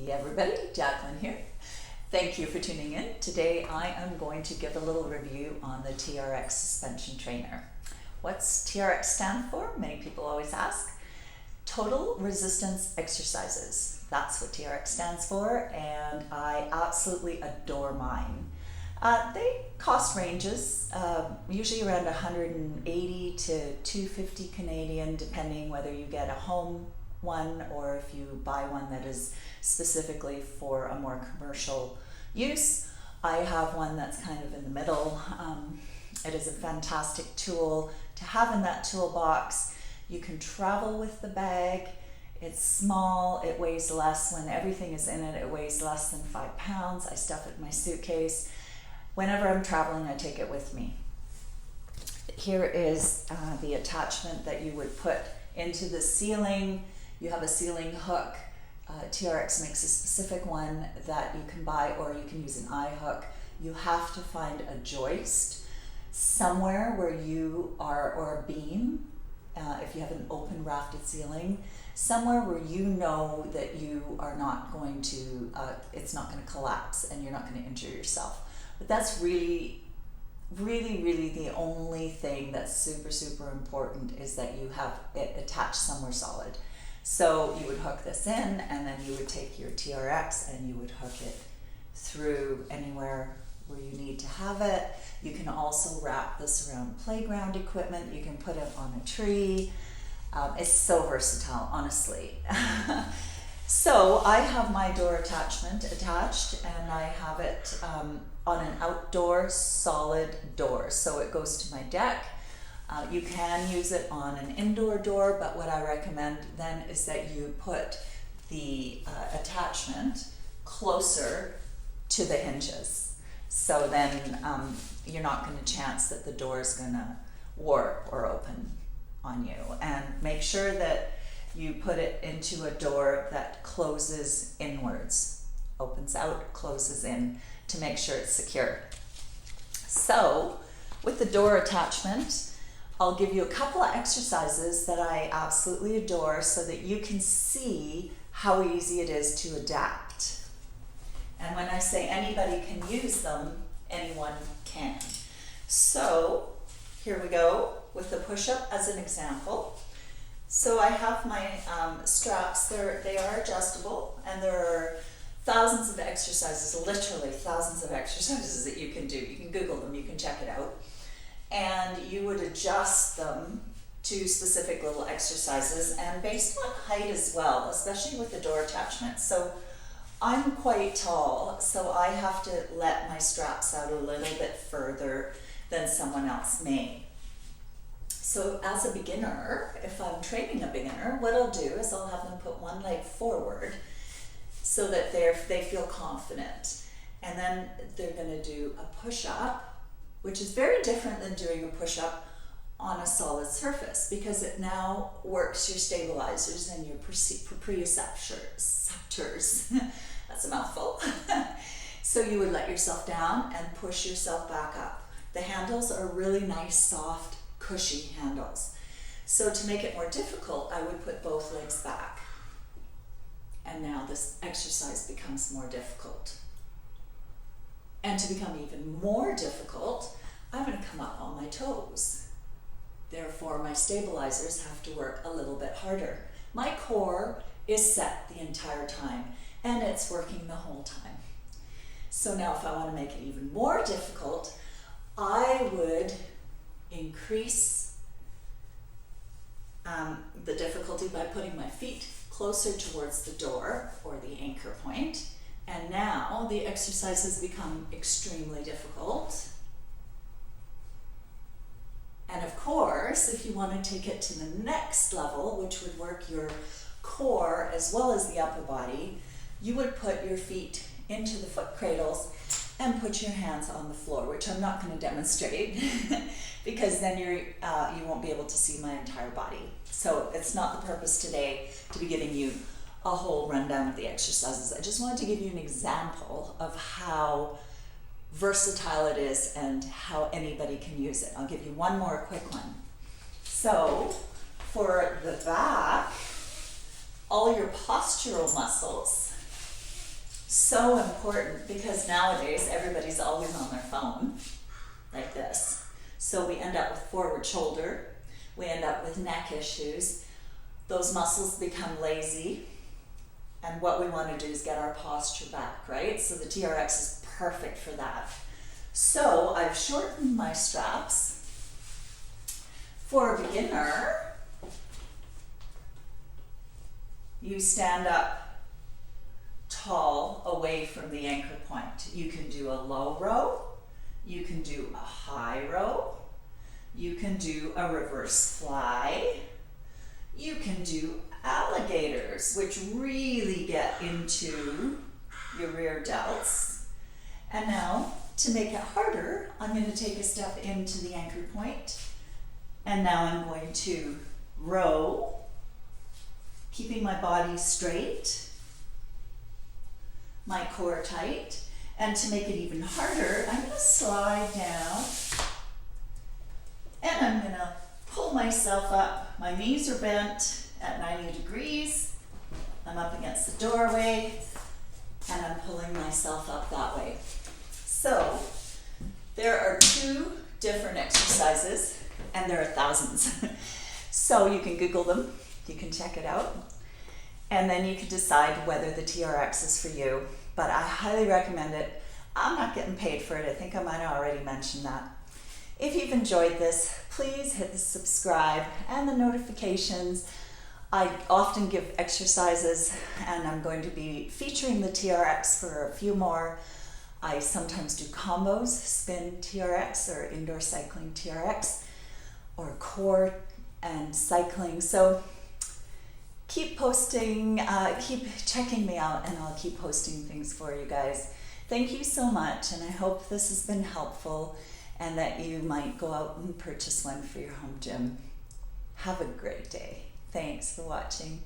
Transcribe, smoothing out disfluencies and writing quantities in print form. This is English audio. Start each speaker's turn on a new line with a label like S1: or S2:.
S1: Hey everybody, Jacqueline here. Thank you for tuning in. Today I am going to give a little review on the TRX suspension trainer. What's TRX stand for? Many people always ask. Total resistance exercises. That's what TRX stands for, and I absolutely adore mine. They cost ranges, usually around 180 to 250 Canadian, depending whether you get a home one or if you buy one that is specifically for a more commercial use. I have one that's kind of in the middle. It is a fantastic tool to have in that toolbox. You can travel with the bag. It's small, it weighs less. When everything is in it, it weighs less than 5 pounds. I stuff it in my suitcase. Whenever I'm traveling, I take it with me. Here is the attachment that you would put into the ceiling. You have a ceiling hook. TRX makes a specific one that you can buy, or you can use an eye hook. You have to find a joist somewhere where you are, or a beam, if you have an open rafted ceiling, somewhere where you know that you are not going to, it's not going to collapse and you're not going to injure yourself. But that's really the only thing that's super important, is that you have it attached somewhere solid. So you would hook this in, and then you would take your TRX and you would hook it through anywhere where you need to have it. You can also wrap this around playground equipment. You can put it on a tree. It's so versatile, honestly. So I have my door attachment attached, and I have it on an outdoor solid door. So it goes to my deck. You can use it on an indoor door, but what I recommend then is that you put the attachment closer to the hinges. So then you're not going to chance that the door is going to warp or open on you. And make sure that you put it into a door that closes inwards, opens out, closes in, to make sure it's secure. So with the door attachment, I'll give you a couple of exercises that I absolutely adore so that you can see how easy it is to adapt. And when I say anybody can use them, anyone can. So here we go with the push-up as an example. So I have my straps. They are adjustable, and there are thousands of exercises, literally thousands of exercises that you can do. You can Google them, you can check it out. And you would adjust them to specific little exercises, and based on height as well, especially with the door attachment. So I'm quite tall, so I have to let my straps out a little bit further than someone else may. So as a beginner, if I'm training a beginner, what I'll do is I'll have them put one leg forward so that they feel confident. And then they're going to do a push-up, which is very different than doing a push-up on a solid surface, because it now works your stabilizers and your proprioceptors. That's a mouthful. So you would let yourself down and push yourself back up. The handles are really nice, soft, cushy handles. So to make it more difficult, I would put both legs back. And now this exercise becomes more difficult. And to become even more difficult, I'm going to come up on my toes. Therefore, my stabilizers have to work a little bit harder. My core is set the entire time, and it's working the whole time. So now if I want to make it even more difficult, I would increase the difficulty by putting my feet closer towards the door or the anchor point. And now the exercise has become extremely difficult. And of course, if you want to take it to the next level, which would work your core as well as the upper body, you would put your feet into the foot cradles and put your hands on the floor, which I'm not going to demonstrate because then you won't be able to see my entire body. So it's not the purpose today to be giving you a whole rundown of the exercises. I just wanted to give you an example of how versatile it is and how anybody can use it. I'll give you one more quick one. So for the back, all your postural muscles So important because nowadays everybody's always on their phone like this. So we end up with forward shoulder, we end up with neck issues, those muscles become lazy, and what we want to do is get our posture back, right? So the TRX is perfect for that. So I've shortened my straps. For a beginner, you stand up tall away from the anchor point. You can do a low row, you can do a high row, you can do a reverse fly, you can do alligators, which really get into your rear delts. And now, to make it harder, I'm going to take a step into the anchor point, and now I'm going to row, keeping my body straight, my core tight, and to make it even harder, I'm going to slide down, and I'm going to pull myself up. My knees are bent at 90 degrees, I'm up against the doorway, and I'm pulling myself up that way. So there are 2 different exercises, and there are thousands. So you can Google them, you can check it out, and then you can decide whether the TRX is for you. But I highly recommend it. I'm not getting paid for it. I think I might have already mentioned that. If you've enjoyed this, please hit the subscribe and the notifications. I often give exercises, and I'm going to be featuring the TRX for a few more. I sometimes do combos, spin TRX or indoor cycling TRX, or core and cycling. So keep posting, keep checking me out, and I'll keep posting things for you guys. Thank you so much, and I hope this has been helpful and that you might go out and purchase one for your home gym. Have a great day. Thanks for watching.